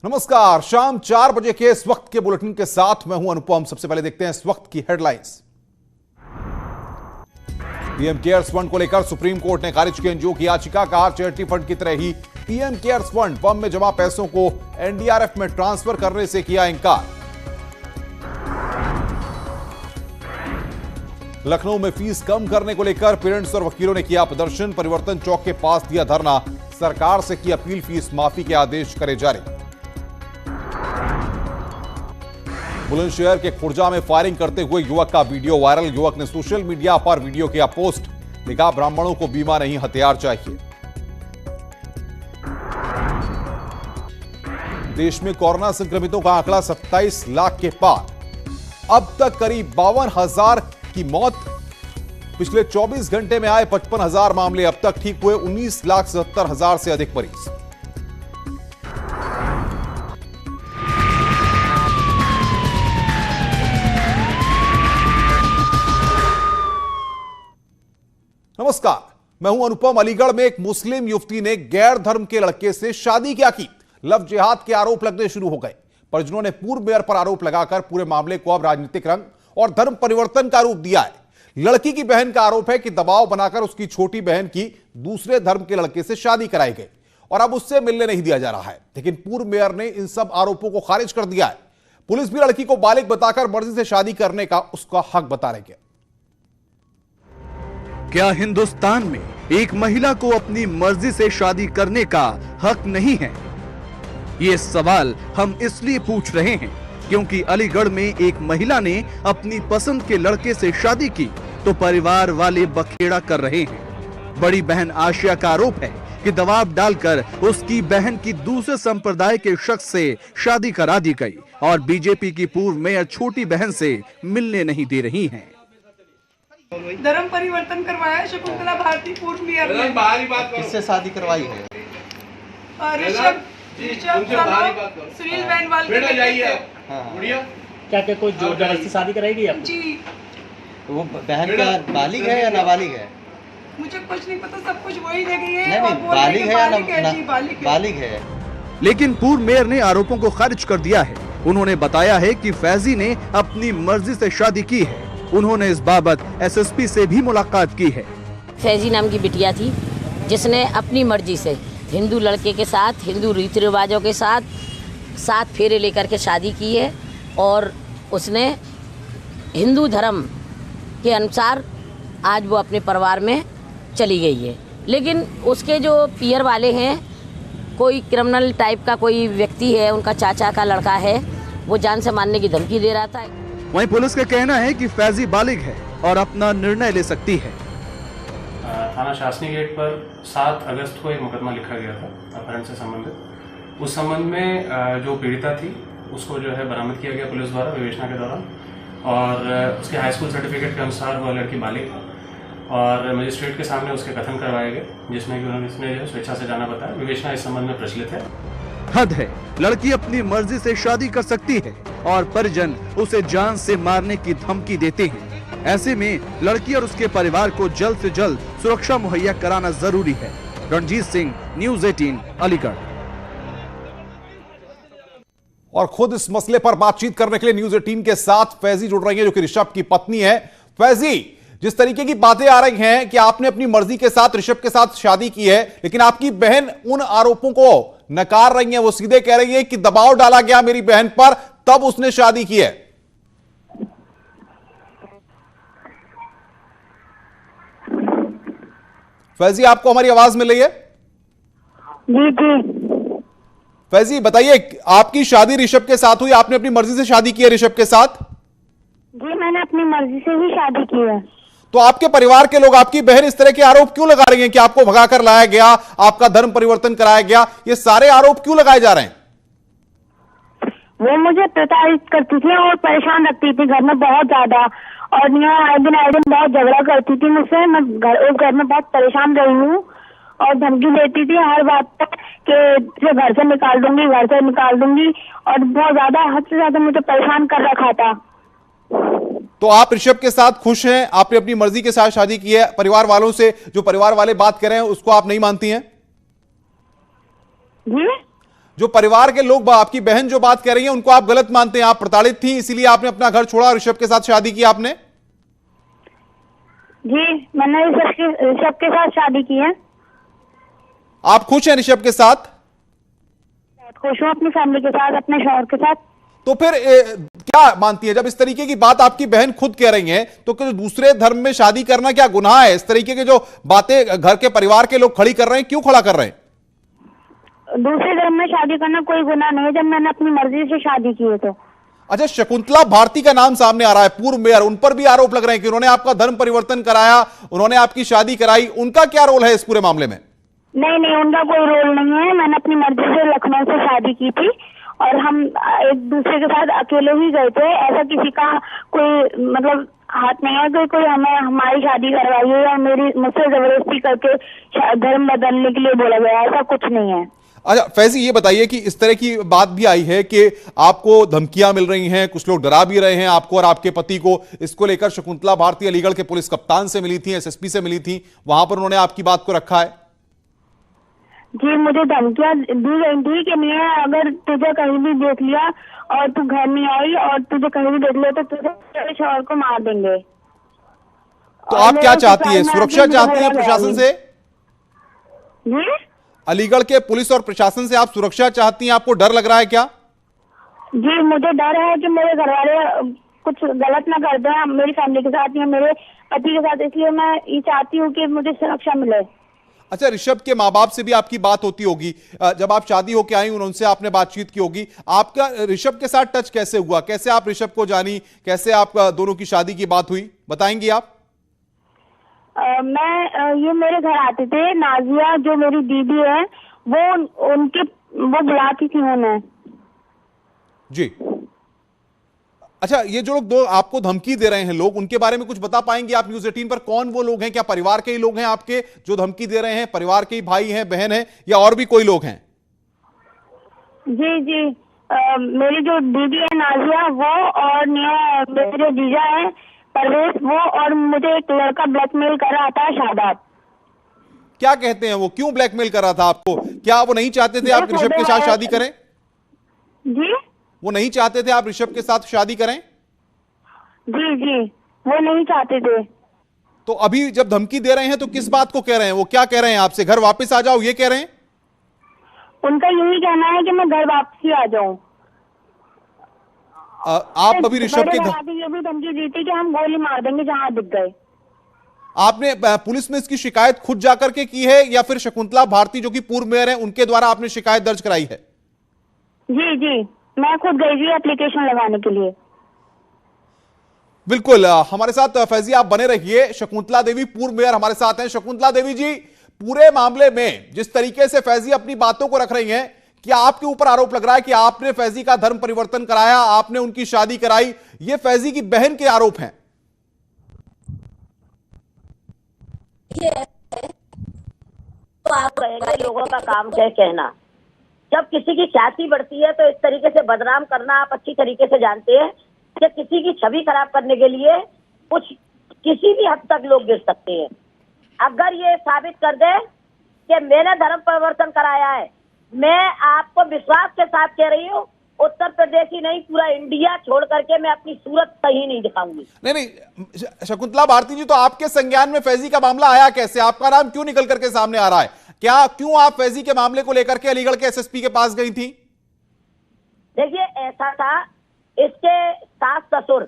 नमस्कार, शाम 4 बजे के इस वक्त के बुलेटिन के साथ मैं हूं अनुपम। सबसे पहले देखते हैं इस वक्त की हेडलाइंस। पीएम केयर्स फंड को लेकर सुप्रीम कोर्ट ने खारिज की एनजीओ की याचिका। कहा चैरिटी फंड की तरह ही पीएम केयर्स फंड फर्म में जमा पैसों को एनडीआरएफ में ट्रांसफर करने से किया इंकार। लखनऊ में फीस कम करने को लेकर पेरेंट्स और वकीलों ने किया प्रदर्शन। परिवर्तन चौक के पास दिया धरना। सरकार से की अपील, फीस माफी के आदेश करे जारी। बुलंदशहर के खुर्जा में फायरिंग करते हुए युवक का वीडियो वायरल। युवक ने सोशल मीडिया पर वीडियो किया पोस्ट। लिखा, ब्राह्मणों को बीमा नहीं हथियार चाहिए। देश में कोरोना संक्रमितों का आंकड़ा 27 लाख के पार। अब तक करीब 52,000 की मौत। पिछले 24 घंटे में आए 55,000 मामले। अब तक ठीक हुए 19,77,000 से अधिक मरीज। नमस्कार, मैं हूं अनुपम। अलीगढ़ में एक मुस्लिम युवती ने गैर धर्म के लड़के से शादी क्या की। लव जिहाद के आरोप लगने शुरू हो गए। परिजनों ने पूर्व मेयर पर आरोप लगाकर पूरे मामले को अब राजनीतिक रंग और धर्म परिवर्तन का रूप दिया है। लड़की की बहन का आरोप है कि दबाव बनाकर उसकी छोटी बहन की दूसरे धर्म के लड़के से शादी कराई गई और अब उससे मिलने नहीं दिया जा रहा है। लेकिन पूर्व मेयर ने इन सब आरोपों को खारिज कर दिया है। पुलिस भी लड़की को बालिग बताकर मर्जी से शादी करने का उसका हक बता रही है। क्या हिंदुस्तान में एक महिला को अपनी मर्जी से शादी करने का हक नहीं है? ये सवाल हम इसलिए पूछ रहे हैं क्योंकि अलीगढ़ में एक महिला ने अपनी पसंद के लड़के से शादी की तो परिवार वाले बखेड़ा कर रहे हैं। बड़ी बहन आशिया का आरोप है कि दबाव डालकर उसकी बहन की दूसरे संप्रदाय के शख्स से शादी करा दी गई और बीजेपी की पूर्व मेयर छोटी बहन से मिलने नहीं दे रही हैं। धर्म परिवर्तन करवाया शकुंतला भारती पूर्व मेयर ने। किससे शादी करवाई है? ऋषभ सुनील बेनवाल के बेटे। क्या कोई जोर जबरदस्ती शादी कराएगी आपको? जी। वो बहन का बालिग है या नाबालिग है? मुझे कुछ नहीं पता, सब कुछ वही लगी है। नहीं, बालिग है या बालिग है। लेकिन पूर्व मेयर ने आरोपों को खारिज कर दिया है। उन्होंने बताया है कि फैजी ने अपनी मर्जी से शादी की है। उन्होंने इस बाबत एसएसपी से भी मुलाकात की है। फैजी नाम की बिटिया थी जिसने अपनी मर्जी से हिंदू लड़के के साथ, हिंदू रीति रिवाजों के साथ 7 फेरे लेकर के शादी की है और उसने हिंदू धर्म के अनुसार आज वो अपने परिवार में चली गई है। लेकिन उसके जो पियर वाले हैं, कोई क्रिमिनल टाइप का कोई व्यक्ति है, उनका चाचा का लड़का है, वो जान से मारने की धमकी दे रहा था। वहीं पुलिस का कहना है कि फैजी बालिग है और अपना निर्णय ले सकती है। थाना शासनी गेट पर 7 अगस्त को एक मुकदमा लिखा गया था अपहरण से संबंधित। उस संबंध में जो पीड़िता थी उसको जो है बरामद किया गया पुलिस द्वारा विवेचना के दौरान और उसके हाई स्कूल सर्टिफिकेट के अनुसार वह लड़की बालिग है और मजिस्ट्रेट के सामने उसके कथन करवाए गए जिसमें कि उन्होंने इसने जो स्वेच्छा से जाना बताया। विवेचना इस संबंध में प्रचलित है। हद है, लड़की अपनी मर्जी से शादी कर सकती है और परिजन उसे जान से मारने की धमकी देते हैं। ऐसे में लड़की और उसके परिवार को जल्द से जल्द सुरक्षा मुहैया कराना जरूरी है। रणजीत सिंह, न्यूज़ 18, अलीगढ़। और खुद इस मसले पर बातचीत करने के लिए न्यूज़ 18 के साथ फैजी जुड़ रही है जो कि ऋषभ की पत्नी है। फैजी, जिस तरीके की बातें आ रही हैं कि आपने अपनी मर्जी के साथ ऋषभ के साथ शादी की है, लेकिन आपकी बहन उन आरोपों को नकार रही है। वो सीधे कह रही है कि दबाव डाला गया मेरी बहन पर, तब उसने शादी की है। फैजी, आपको हमारी आवाज मिल रही है? जी जी। फैजी बताइए, आपकी शादी ऋषभ के साथ हुई, आपने अपनी मर्जी से शादी की है ऋषभ के साथ? जी, मैंने अपनी मर्जी से ही शादी की है। तो आपके परिवार के लोग, आपकी बहन इस तरह के आरोप क्यों लगा रही हैं कि आपको भगाकर लाया गया, आपका धर्म परिवर्तन कराया गया? ये सारे आरोप क्यों लगाए जा रहे हैं? वो मुझे प्रताड़ित करती थी और परेशान रखती थी घर में बहुत ज्यादा, और यहाँ आए दिन बहुत झगड़ा करती थी मुझसे। मैं घर में बहुत परेशान रही हूँ और धमकी देती थी हर बात पर कि घर से निकाल दूंगी, घर से निकाल दूंगी, और बहुत ज्यादा, हद से ज्यादा मुझे परेशान कर रखा था। तो आप ऋषभ के साथ खुश हैं? आपने अपनी मर्जी के साथ शादी की है। परिवार वालों से जो परिवार वाले बात कर रहे हैं उसको आप नहीं मानती हैं? जी? जो परिवार के लोग, आपकी बहन जो बात कह रही है, उनको आप गलत मानते हैं, आप प्रताड़ित थी इसीलिए आपने अपना घर छोड़ा और ऋषभ के साथ शादी की आपने? जी, मैंने ऋषभ के साथ शादी की है। आप खुश हैं ऋषभ के साथ? खुश हूँ अपनी फैमिली के साथ, अपने शौहर के साथ। तो फिर क्या मानती है, जब इस तरीके की बात आपकी बहन खुद कह रही है, तो दूसरे धर्म में शादी करना क्या गुनाह है? इस तरीके की जो बातें घर के परिवार के लोग खड़ी कर रहे हैं, क्यों खड़ा कर रहे हैं? दूसरे धर्म में शादी करना कोई गुनाह नहीं है, जब मैंने अपनी मर्जी से शादी की है तो। अच्छा, शकुंतला भारती का नाम सामने आ रहा है, पूर्व मेयर, उन पर भी आरोप लग रहे हैं कि उन्होंने आपका धर्म परिवर्तन कराया, उन्होंने आपकी शादी कराई, उनका क्या रोल है इस पूरे मामले में? नहीं, उनका कोई रोल नहीं है। मैंने अपनी मर्जी से लखनऊ से शादी की थी और हम एक दूसरे के साथ अकेले ही गए थे। ऐसा किसी का कोई मतलब हाथ नहीं है कि कोई हमें हमारी शादी करवाई है या मुझसे जबरदस्ती करके धर्म बदलने के लिए बोला गया, ऐसा कुछ नहीं है। अच्छा फैजी, ये बताइए कि इस तरह की बात भी आई है कि आपको धमकियां मिल रही हैं, कुछ लोग डरा भी रहे हैं आपको और आपके पति को। इसको लेकर शकुंतला भारती अलीगढ़ के पुलिस कप्तान से मिली थी, एसएसपी से मिली थी, वहां पर उन्होंने आपकी बात को रखा है। जी, मुझे धमकियां दी गई थी कि नहीं, अगर तुझे कहीं भी देख लिया और तू घर नहीं आई और तुझे कहीं भी देख लिया तो तुझे तेरे शौहर को मार देंगे। तो आप क्या चाहती है, सुरक्षा चाहती है प्रशासन से? जी, अलीगढ़ के पुलिस और प्रशासन से आप सुरक्षा चाहती हैं? आपको डर लग रहा है क्या? जी, मुझे डर है कि मेरे घर वाले कुछ गलत ना कर दें मेरी फैमिली के साथ या मेरे पति के साथ, इसलिए मैं ये चाहती हूँ कि मुझे सुरक्षा मिले। अच्छा, ऋषभ के माँ बाप से भी आपकी बात होती होगी, जब आप शादी होके आई उनसे आपने बातचीत की होगी। आपका ऋषभ के साथ टच कैसे हुआ, कैसे आप ऋषभ को जानी, कैसे आप दोनों की शादी की बात हुई, बताएंगी आप? ये मेरे घर आते थे, नाजिया जो मेरी दीदी है वो बुलाती थी उन्हें। जी, अच्छा, ये जो लोग दो आपको धमकी दे रहे हैं लोग, उनके बारे में कुछ बता पाएंगे आप न्यूज़ 18 पर? कौन वो लोग हैं? क्या परिवार के ही लोग हैं आपके जो धमकी दे रहे हैं? परिवार के ही भाई हैं, बहन हैं, या और भी कोई लोग हैं? जी, मेरी जो दीदी है नाजिया वो, और मेरे जो जीजा है परवेश वो, और मुझे एक लड़का ब्लैकमेल कर रहा था, शादाब। क्या कहते हैं वो, क्यों ब्लैकमेल कर रहा था आपको? क्या वो नहीं चाहते थे आप ऋषभ के साथ शादी करें? जी, वो नहीं चाहते थे आप ऋषभ के साथ शादी करें? जी, वो नहीं चाहते थे। तो अभी जब धमकी दे रहे हैं तो किस बात को कह रहे हैं? वो क्या कह रहे हैं आपसे, घर वापस आ जाओ ये कह रहे हैं? उनका यही कहना है कि मैं घर वापसी आ जाऊं। आप अभी ऋषभ के घर ये भी धमकी दी थी कि हम गोली मार देंगे जहां दिख गए। आपने पुलिस में इसकी शिकायत खुद जाकर के की है या फिर शकुंतला भारती जो कि पूर्व मेयर है उनके द्वारा आपने शिकायत दर्ज कराई है? जी, मैं खुद गई थी एप्लीकेशन लगाने के लिए। बिल्कुल, हमारे साथ फैजी आप बने रहिए। शकुंतला देवी पूर्व मेयर हमारे साथ हैं। शकुंतला देवी जी, पूरे मामले में जिस तरीके से फैजी अपनी बातों को रख रही हैं, क्या आपके ऊपर आरोप लग रहा है कि आपने फैजी का धर्म परिवर्तन कराया, आपने उनकी शादी कराई, ये फैजी की बहन के आरोप हैं? तो आप लोगों का काम है कहना, जब किसी की ख्याति बढ़ती है तो इस तरीके से बदनाम करना आप अच्छी तरीके से जानते हैं कि किसी की छवि खराब करने के लिए कुछ किसी भी हद तक लोग गिर सकते हैं। अगर ये साबित कर दे कि मैंने धर्म परिवर्तन कराया है, मैं आपको विश्वास के साथ कह रही हूँ, उत्तर प्रदेश ही नहीं पूरा इंडिया छोड़ करके मैं अपनी सूरत कहीं नहीं दिखाऊंगी। नहीं, शकुंतला भारती जी, तो आपके संज्ञान में फैजी का मामला आया कैसे? आपका नाम क्यों निकल करके सामने आ रहा है? क्यों आप फैजी के मामले को लेकर के अलीगढ़ के एसएसपी के पास गई थी? देखिए, ऐसा था, इसके सास ससुर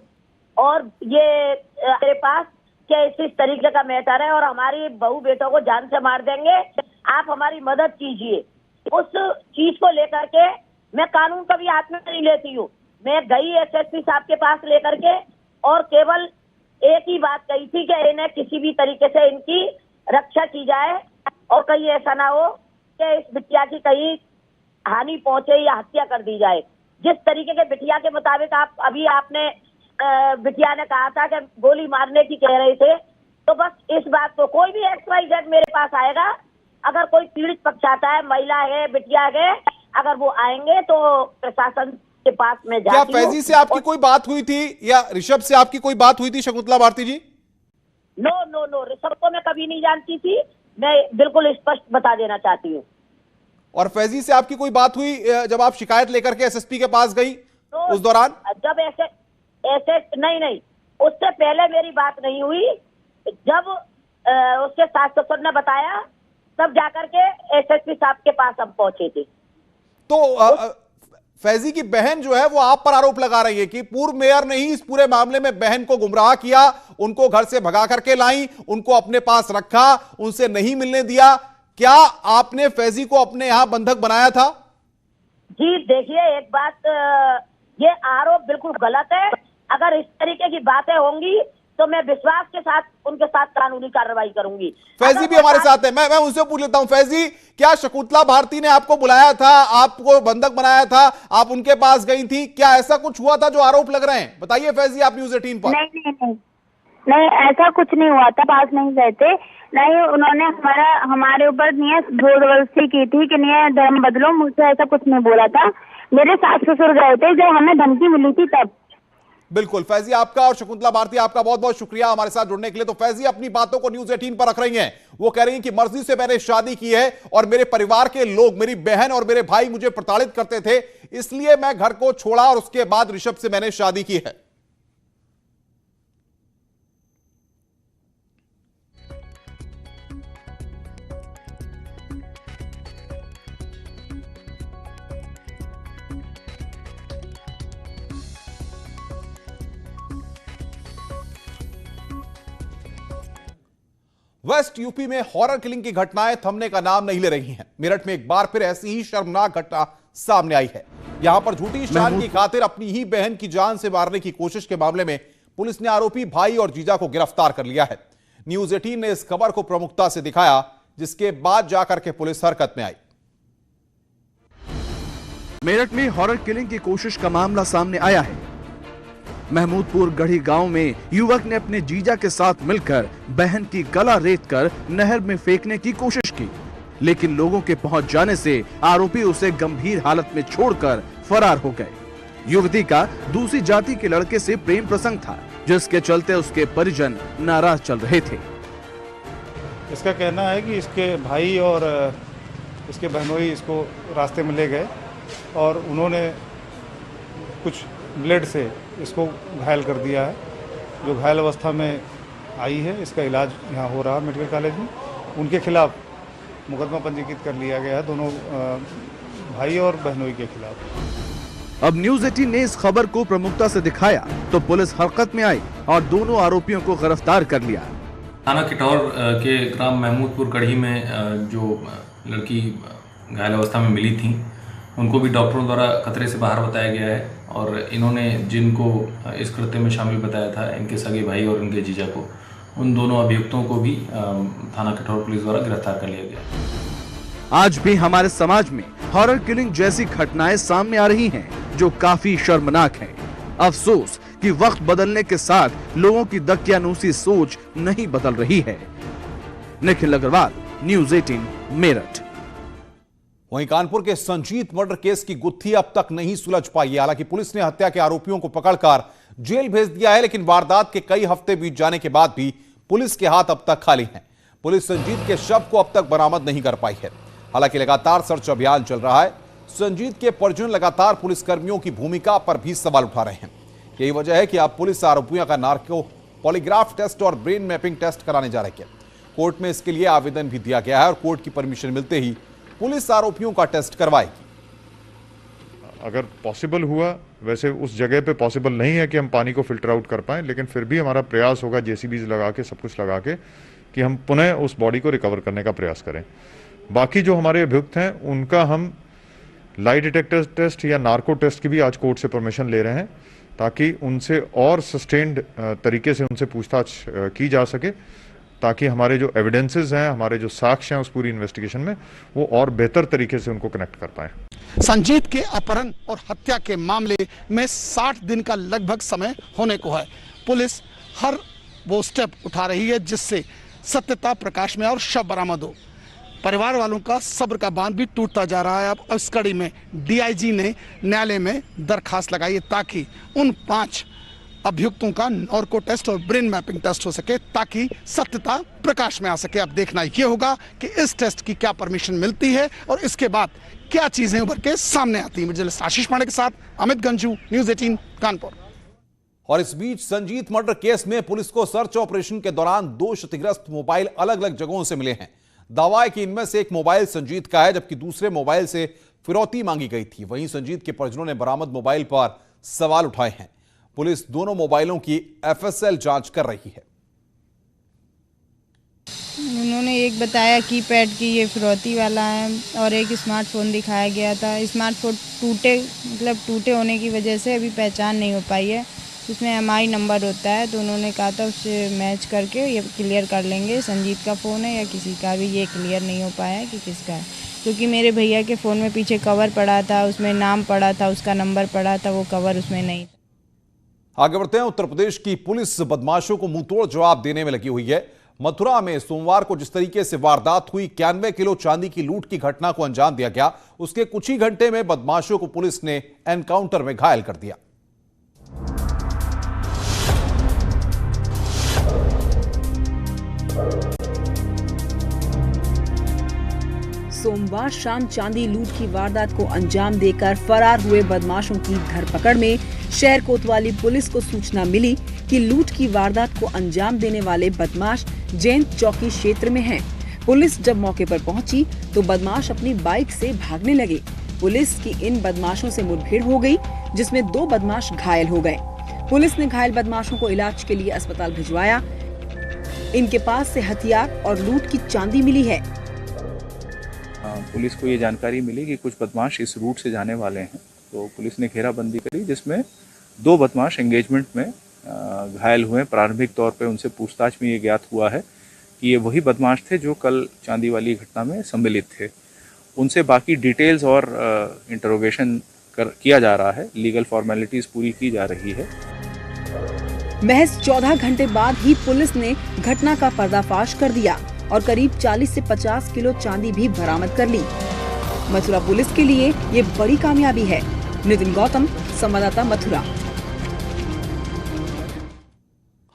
और ये मेरे पास क्या इस तरीके का मैटर है और हमारी बहू बेटों को जान से मार देंगे, आप हमारी मदद कीजिए। उस चीज को लेकर के मैं कानून कभी हाथ में नहीं लेती हूँ। मैं गई एसएसपी साहब के पास लेकर के और केवल एक ही बात कही थी कि इन्हें किसी भी तरीके से इनकी रक्षा की जाए और कहीं ऐसा ना हो कि इस बिटिया की कहीं हानि पहुंचे या हत्या कर दी जाए। जिस तरीके के बिटिया के मुताबिक आपने बिटिया ने कहा था कि गोली मारने की कह रहे थे, तो बस इस बात को कोई भी XYZ मेरे पास आएगा, अगर कोई पीड़ित पक्ष आता है, महिला है, बिटिया है, अगर वो आएंगे तो प्रशासन के पास में जाती हूं। क्या फैजी से आपकी कोई बात हुई थी या ऋषभ से आपकी कोई बात हुई थी शकुंतला भारती जी? नो, ऋषभ को मैं कभी नहीं जानती थी, मैं बिल्कुल स्पष्ट बता देना चाहती हूँ। और फैजी से आपकी कोई बात हुई जब आप शिकायत लेकर के एसएसपी के पास गई तो उस दौरान? जब ऐसे नहीं, उससे पहले मेरी बात नहीं हुई। जब उसके सास ससुर ने बताया तब जाकर के एसएसपी साहब के पास हम पहुंचे थे। तो फैजी की बहन जो है वो आप पर आरोप लगा रही है कि पूर्व मेयर ने ही इस पूरे मामले में बहन को गुमराह किया, उनको घर से भगा करके लाई, उनको अपने पास रखा, उनसे नहीं मिलने दिया। क्या आपने फैजी को अपने यहां बंधक बनाया था? जी देखिए, एक बात, ये आरोप बिल्कुल गलत है। अगर इस तरीके की बातें होंगी तो मैं विश्वास के साथ उनके साथ कानूनी कार्रवाई करूंगी। फैजी भी हमारे साथ है, मैं उनसे पूछ लेता हूं। फैजी, क्या शकुंतला भारती ने आपको बुलाया था, आपको बंधक बनाया था, आप उनके पास गई थी? क्या ऐसा कुछ हुआ था जो आरोप लग रहे हैं? बताइए फैजी, आप न्यूज़ 18 पर। नहीं, ऐसा कुछ नहीं हुआ था, पास नहीं गए थे। नहीं, उन्होंने हमारे ऊपर जबरदस्ती की थी कि नहीं धर्म बदलो, मुझसे ऐसा कुछ नहीं बोला था। मेरे सास ससुर गए थे जब हमें धमकी मिली थी तब। बिल्कुल फैजी, आपका और शकुंतला भारती आपका बहुत बहुत शुक्रिया हमारे साथ जुड़ने के लिए। तो फैजी अपनी बातों को न्यूज़ 18 पर रख रही हैं। वो कह रही हैं कि मर्जी से मैंने शादी की है और मेरे परिवार के लोग, मेरी बहन और मेरे भाई मुझे प्रताड़ित करते थे, इसलिए मैं घर को छोड़ा और उसके बाद ऋषभ से मैंने शादी की है। वेस्ट यूपी में हॉरर किलिंग की घटनाएं थमने का नाम नहीं ले रही हैं। मेरठ में एक बार फिर ऐसी ही शर्मनाक घटना सामने आई है। यहां पर झूठी शान की खातिर अपनी ही बहन की जान से मारने की कोशिश के मामले में पुलिस ने आरोपी भाई और जीजा को गिरफ्तार कर लिया है। न्यूज़ 18 ने इस खबर को प्रमुखता से दिखाया, जिसके बाद जाकर के पुलिस हरकत में आई। मेरठ में हॉरर किलिंग की कोशिश का मामला सामने आया है। महमूदपुर गढ़ी गांव में युवक ने अपने जीजा के साथ मिलकर बहन की गला रेतकर नहर में फेंकने की कोशिश की, लेकिन लोगों के पहुंच जाने से आरोपी उसे गंभीर हालत में छोड़कर फरार हो गए। युवती का दूसरी जाति के लड़के से प्रेम प्रसंग था, जिसके चलते उसके परिजन नाराज चल रहे थे। इसका कहना है कि इसके भाई और इसके बहनोई इसको रास्ते में ले गए और उन्होंने कुछ ब्लेड से इसको घायल कर दिया है, जो घायल अवस्था में आई है। इसका इलाज यहाँ हो रहा है मेडिकल कॉलेज में। उनके खिलाफ मुकदमा पंजीकृत कर लिया गया है, दोनों भाई और बहनोई के खिलाफ। अब न्यूज़ 18 ने इस खबर को प्रमुखता से दिखाया तो पुलिस हरकत में आई और दोनों आरोपियों को गिरफ्तार कर लिया। थाना किठौर के ग्राम महमूदपुर गढ़ी में जो लड़की घायल अवस्था में मिली थी, उनको भी डॉक्टरों द्वारा खतरे से बाहर बताया गया है और इन्होंने जिनको इस कृत्य में शामिल बताया था, इनके सगे भाई और इनके जीजा को, उन दोनों अभियुक्तों को भी थाना किठौर पुलिस द्वारा गिरफ्तार कर लिया गया। आज भी हमारे समाज में हॉरर किलिंग जैसी घटनाएं सामने आ रही हैं, जो काफी शर्मनाक हैं। अफसोस कि वक्त बदलने के साथ लोगों की दकियानूसी सोच नहीं बदल रही है। निखिल अग्रवाल, न्यूज़ 18 मेरठ। वहीं कानपुर के संजीत मर्डर केस की गुत्थी अब तक नहीं सुलझ पाई है। हालांकि पुलिस ने हत्या के आरोपियों को पकड़कर जेल भेज दिया है, लेकिन वारदात के कई हफ्ते बीत जाने के बाद भी पुलिस के हाथ अब तक खाली हैं। पुलिस संजीत के शव को अब तक बरामद नहीं कर पाई है। हालांकि लगातार सर्च अभियान चल रहा है। संजीत के परिजन लगातार पुलिसकर्मियों की भूमिका पर भी सवाल उठा रहे हैं। यही वजह है कि अब पुलिस आरोपियों का नार्को पॉलीग्राफ टेस्ट और ब्रेन मैपिंग टेस्ट कराने जा रही है। कोर्ट में इसके लिए आवेदन भी दिया गया है और कोर्ट की परमिशन मिलते ही पुलिस आरोपियों का टेस्ट करवाएगी। अगर पॉसिबल हुआ, वैसे उस जगह पे पॉसिबल नहीं है कि हम पानी को फिल्टर आउट कर पाएं, लेकिन फिर भी हमारा प्रयास होगा जेसीबीज लगा के, सब कुछ लगा के, कि हम पुनः उस बॉडी को रिकवर करने का प्रयास करें। बाकी जो हमारे अभियुक्त हैं उनका हम लाई डिटेक्टर टेस्ट या नार्को टेस्ट की भी आज कोर्ट से परमिशन ले रहे हैं, ताकि उनसे और सस्टेन्ड तरीके से उनसे पूछताछ की जा सके, ताकि हमारे जो एविडेंसेस हैं, हमारे जो साक्ष्य हैं उस पूरी इन्वेस्टिगेशन में, वो और बेहतर तरीके से उनको कनेक्ट कर पाएं। संजीत के अपहरण और हत्या के मामले में 60 दिन का लगभग समय होने को है। पुलिस हर वो स्टेप उठा रही है जिससे सत्यता प्रकाश में और शव बरामद हो। परिवार वालों का सब्र का बांध भी टूटता जा रहा है। अब इस कड़ी में डीआईजी ने न्यायालय में दरखास्त लगाई है ताकि उन 5 अभियुक्तों का नॉर्को टेस्ट और ब्रेन मैपिंग टेस्ट हो सके ताकि सत्यता प्रकाश में आ सके। अब देखना ये होगा कि इस टेस्ट की क्या परमिशन मिलती है और इसके बाद क्या चीजें उभर के सामने आती हैं। जर्नलिस्ट आशीष पांडे के साथ अमित गंजू, न्यूज़ 18 कानपुर। और इस बीच संजीत मर्डर केस में पुलिस को सर्च ऑपरेशन के दौरान 2 क्षतिग्रस्त मोबाइल अलग अलग जगहों से मिले हैं। दावा है कि इनमें से एक मोबाइल संजीत का है, जबकि दूसरे मोबाइल से फिरौती मांगी गई थी। वहीं संजीत के परिजनों ने बरामद मोबाइल पर सवाल उठाए हैं। पुलिस दोनों मोबाइलों की FSL जांच कर रही है। उन्होंने एक बताया कीपैड की ये फिरौती वाला है और एक स्मार्टफोन दिखाया गया था। स्मार्टफोन टूटे होने की वजह से अभी पहचान नहीं हो पाई है। उसमें MI नंबर होता है, तो उन्होंने कहा था उससे मैच करके ये क्लियर कर लेंगे संजीत का फ़ोन है या किसी का भी। ये क्लियर नहीं हो पाया है कि किसका है, क्योंकि मेरे भैया के फ़ोन में पीछे कवर पड़ा था, उसमें नाम पड़ा था, उसका नंबर पड़ा था, वो कवर उसमें नहीं। आगे बढ़ते हैं। उत्तर प्रदेश की पुलिस बदमाशों को मुंहतोड़ जवाब देने में लगी हुई है। मथुरा में सोमवार को जिस तरीके से वारदात हुई, 91 किलो चांदी की लूट की घटना को अंजाम दिया गया, उसके कुछ ही घंटे में बदमाशों को पुलिस ने एनकाउंटर में घायल कर दिया। सोमवार शाम चांदी लूट की वारदात को अंजाम देकर फरार हुए बदमाशों की धरपकड़ में शहर कोतवाली पुलिस को सूचना मिली कि लूट की वारदात को अंजाम देने वाले बदमाश जैन चौकी क्षेत्र में हैं। पुलिस जब मौके पर पहुंची तो बदमाश अपनी बाइक से भागने लगे। पुलिस की इन बदमाशों से मुठभेड़ हो गई, जिसमें 2 बदमाश घायल हो गए। पुलिस ने घायल बदमाशों को इलाज के लिए अस्पताल भिजवाया। इनके पास से हथियार और लूट की चांदी मिली है। पुलिस को ये जानकारी मिली कि कुछ बदमाश इस रूट से जाने वाले हैं, तो पुलिस ने घेराबंदी करी, जिसमें 2 बदमाश एंगेजमेंट में घायल हुए। प्रारंभिक तौर पे उनसे पूछताछ में ये ज्ञात हुआ है कि ये वही बदमाश थे जो कल चांदी वाली घटना में सम्मिलित थे। उनसे बाकी डिटेल्स और इंटरोगेशन किया जा रहा है, लीगल फॉर्मेलिटीज पूरी की जा रही है। महज 14 घंटे बाद ही पुलिस ने घटना का पर्दाफाश कर दिया और करीब 40 से 50 किलो चांदी भी बरामद कर ली। मथुरा पुलिस के लिए ये बड़ी कामयाबी है। नितिन गौतम, संवाददाता, मथुरा।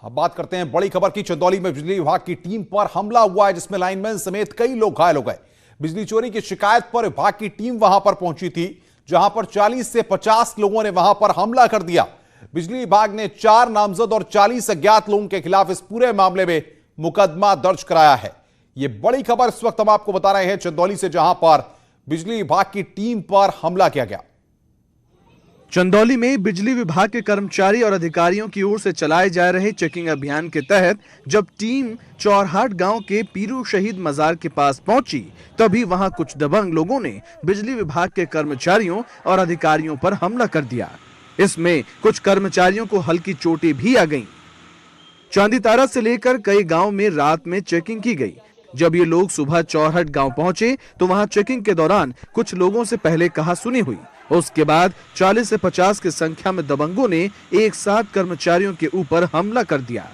अब बात करते हैं बड़ी खबर की। चंदौली में बिजली विभाग की टीम पर हमला हुआ है, जिसमें लाइनमैन समेत कई लोग घायल हो गए। बिजली चोरी की शिकायत पर विभाग की टीम वहां पर पहुंची थी, जहां पर 40 से 50 लोगों ने वहां पर हमला कर दिया। बिजली विभाग ने 4 नामजद और 40 अज्ञात लोगों के खिलाफ इस पूरे मामले में मुकदमा दर्ज कराया है। यह बड़ी खबर इस वक्त हम आपको बता रहे हैं चंदौली से, जहां पर बिजली विभाग की टीम पर हमला किया गया। चंदौली में बिजली विभाग के कर्मचारी और अधिकारियों की ओर से चलाए जा रहे चेकिंग अभियान के तहत जब टीम चौरहाट गांव के पीरू शहीद मजार के पास पहुंची, तभी वहां कुछ दबंग लोगों ने बिजली विभाग के कर्मचारियों और अधिकारियों पर हमला कर दिया। इसमें कुछ कर्मचारियों को हल्की चोटें भी आ गईं। चांदी तारा से लेकर कई गांव में रात में चेकिंग की गई। जब ये लोग सुबह चौरहट गांव पहुंचे तो वहां चेकिंग के दौरान कुछ लोगों से पहले कहासुनी हुई। उसके बाद 40 से 50 की संख्या में दबंगों ने एक साथ कर्मचारियों के ऊपर हमला कर दिया।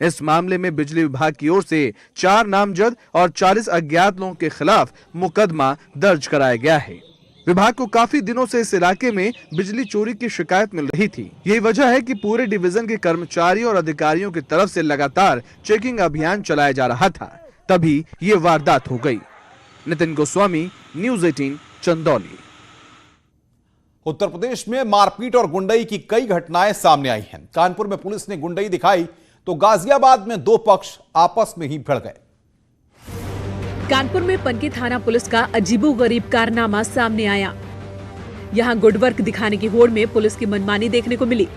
इस मामले में बिजली विभाग की ओर से 4 नामजद और 40 अज्ञात लोगों के खिलाफ मुकदमा दर्ज कराया गया है। विभाग को काफी दिनों से इस इलाके में बिजली चोरी की शिकायत मिल रही थी। यही वजह है कि पूरे डिवीजन के कर्मचारियों और अधिकारियों की तरफ से लगातार चेकिंग अभियान चलाया जा रहा था, तभी ये वारदात हो गई। नितिन गोस्वामी, न्यूज़ 18, चंदौली। उत्तर प्रदेश में मारपीट और गुंडई की कई घटनाएं सामने आई हैं। कानपुर में पुलिस ने गुंडई दिखाई तो गाजियाबाद में 2 पक्ष आपस में ही भिड़ गए। कानपुर में पनकी थाना पुलिस का अजीबोगरीब कारनामा सामने आया। यहां गुडवर्क दिखाने की होड़ में पुलिस की मनमानी देखने को मिली।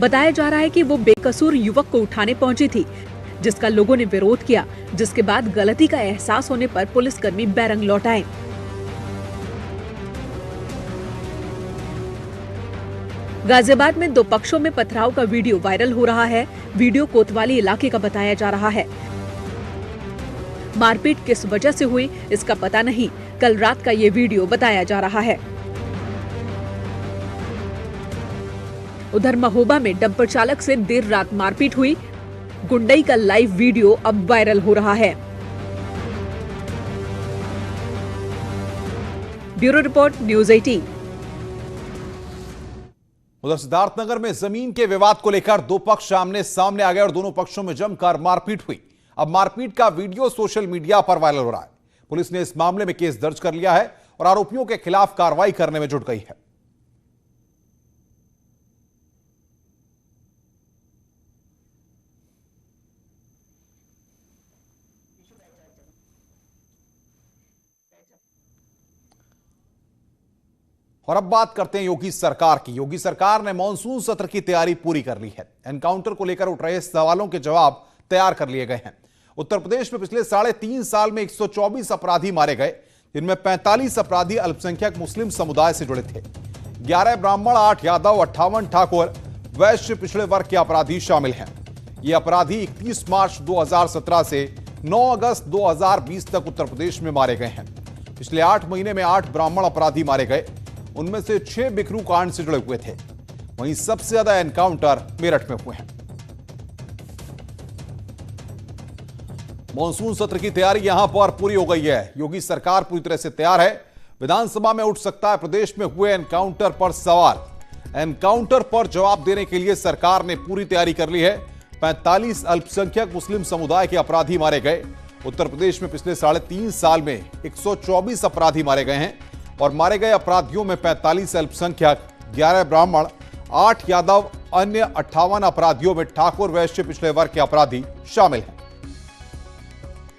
बताया जा रहा है कि वो बेकसूर युवक को उठाने पहुंची थी, जिसका लोगों ने विरोध किया, जिसके बाद गलती का एहसास होने पर पुलिसकर्मी बैरंग लौट आए। गाजियाबाद में 2 पक्षों में पथराव का वीडियो वायरल हो रहा है। वीडियो कोतवाली इलाके का बताया जा रहा है। मारपीट किस वजह से हुई इसका पता नहीं। कल रात का ये वीडियो बताया जा रहा है। उधर महोबा में डंपर चालक से देर रात मारपीट हुई। गुंडई का लाइव वीडियो अब वायरल हो रहा है। Bureau report, news 18। उधर सिद्धार्थनगर में जमीन के विवाद को लेकर दो पक्ष आमने सामने आ गए और दोनों पक्षों में जमकर मारपीट हुई। अब मारपीट का वीडियो सोशल मीडिया पर वायरल हो रहा है। पुलिस ने इस मामले में केस दर्ज कर लिया है और आरोपियों के खिलाफ कार्रवाई करने में जुट गई है। और अब बात करते हैं योगी सरकार की। योगी सरकार ने मॉनसून सत्र की तैयारी पूरी कर ली है। एनकाउंटर को लेकर उठ रहे सवालों के जवाब तैयार कर लिए गए हैं। उत्तर प्रदेश में पिछले 3.5 साल में 124 अपराधी मारे गए, जिनमें 45 अपराधी अल्पसंख्यक मुस्लिम समुदाय से जुड़े थे। 11 ब्राह्मण, 8 यादव, 58 ठाकुर, वैश्य पिछड़े वर्ग के अपराधी शामिल हैं। ये अपराधी 31 मार्च 2017 से 9 अगस्त 2020 तक उत्तर प्रदेश में मारे गए हैं। पिछले 8 महीने में 8 ब्राह्मण अपराधी मारे गए, उनमें से 6 बिकरू कांड से जुड़े हुए थे। वहीं सबसे ज्यादा एनकाउंटर मेरठ में हुए हैं। मॉनसून सत्र की तैयारी यहां पर पूरी हो गई है। योगी सरकार पूरी तरह से तैयार है। विधानसभा में उठ सकता है प्रदेश में हुए एनकाउंटर पर सवाल। एनकाउंटर पर जवाब देने के लिए सरकार ने पूरी तैयारी कर ली है। 45 अल्पसंख्यक मुस्लिम समुदाय के अपराधी मारे गए। उत्तर प्रदेश में पिछले 3.5 साल में 124 अपराधी मारे गए हैं और मारे गए अपराधियों में 45 अल्पसंख्यक, 11 ब्राह्मण, 8 यादव, अन्य 58 अपराधियों में ठाकुर वैश्य पिछड़े वर्ग के अपराधी शामिल हैं।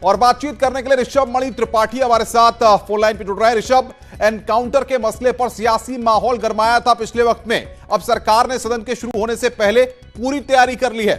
और बातचीत करने के लिए ऋषभ मणि त्रिपाठी हमारे साथ फोन लाइन पर जुड़ रहे हैं। ऋषभ, एनकाउंटर के मसले पर सियासी माहौल गरमाया था पिछले वक्त में, अब सरकार ने सदन के शुरू होने से पहले पूरी तैयारी कर ली है।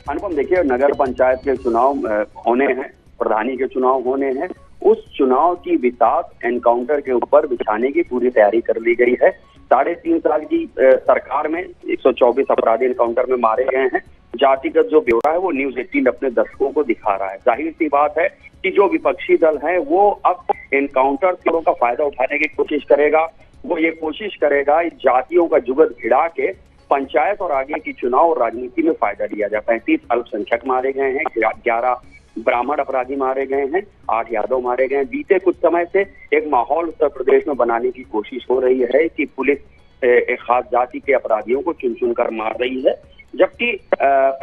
अनुपम, देखिए, नगर पंचायत के चुनाव होने हैं, प्रधानी के चुनाव होने हैं। उस चुनाव की बिसात एनकाउंटर के ऊपर बिछाने की पूरी तैयारी कर ली गई है। 3.5 साल की सरकार में 124 अपराधी एनकाउंटर में मारे गए हैं। जातिगत जो ब्यौरा है वो न्यूज 18 अपने दर्शकों को दिखा रहा है। जाहिर सी बात है कि जो विपक्षी दल है वो अब एनकाउंटर का फायदा उठाने की कोशिश करेगा। वो ये कोशिश करेगा इस जातियों का जुगत भिड़ा के पंचायत और आगे की चुनाव और राजनीति में फायदा लिया जाए। 35 अल्पसंख्यक मारे गए हैं, 11 ब्राह्मण अपराधी मारे गए हैं, 8 यादव मारे गए हैं। बीते कुछ समय से एक माहौल उत्तर प्रदेश में बनाने की कोशिश हो रही है कि पुलिस एक खास जाति के अपराधियों को चुन चुन कर मार रही है, जबकि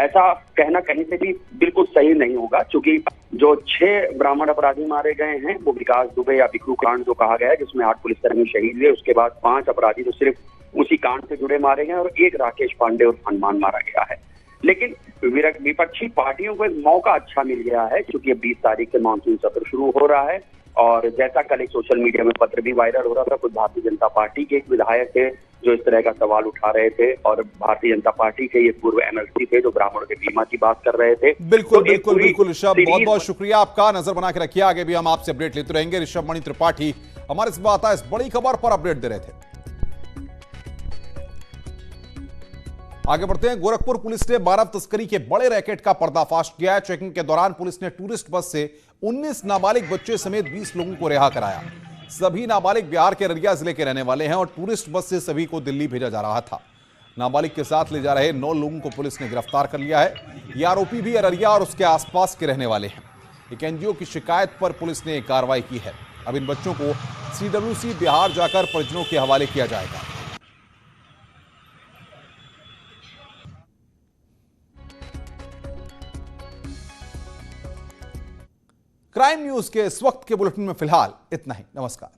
ऐसा कहना कहीं से भी बिल्कुल सही नहीं होगा। क्योंकि जो 6 ब्राह्मण अपराधी मारे गए हैं वो विकास दुबे या बिकरू कांड जो कहा गया है, जिसमें 8 पुलिसकर्मी शहीद हुए। उसके बाद 5 अपराधी तो सिर्फ उसी कांड से जुड़े मारे गए और 1 राकेश पांडे और हनुमान मारा गया है। लेकिन विपक्षी पार्टियों को एक मौका अच्छा मिल गया है, क्योंकि 20 तारीख से मानसून सत्र शुरू हो रहा है। और जैसा कल एक सोशल मीडिया में पत्र भी वायरल हो रहा था, कुछ भारतीय जनता पार्टी के एक विधायक थे जो इस तरह का सवाल उठा रहे थे, और भारतीय जनता पार्टी के ये पूर्व एमएलसी थे जो ब्राह्मणों के बीमा की बात कर रहे थे। बिल्कुल बिल्कुल बिल्कुल ऋषभ, बहुत बहुत शुक्रिया आपका। नजर बना के रखिए, आगे भी हम आपसे अपडेट लेते रहेंगे। ऋषभ मणि त्रिपाठी हमारे साथ इस बड़ी खबर पर अपडेट दे रहे थे। आगे बढ़ते हैं। गोरखपुर पुलिस ने मानव तस्करी के बड़े रैकेट का पर्दाफाश किया है। चेकिंग के दौरान पुलिस ने टूरिस्ट बस से 19 नाबालिग बच्चे समेत 20 लोगों को रिहा कराया। सभी नाबालिग बिहार के अररिया जिले के रहने वाले हैं और टूरिस्ट बस से सभी को दिल्ली भेजा जा रहा था। नाबालिग के साथ ले जा रहे 9 लोगों को पुलिस ने गिरफ्तार कर लिया है। ये आरोपी भी अररिया और उसके आसपास के रहने वाले हैं। एक एनजीओ की शिकायत पर पुलिस ने कार्रवाई की है। अब इन बच्चों को CWC बिहार जाकर परिजनों के हवाले किया जाएगा। क्राइम न्यूज के इस वक्त के बुलेटिन में फिलहाल इतना ही। नमस्कार।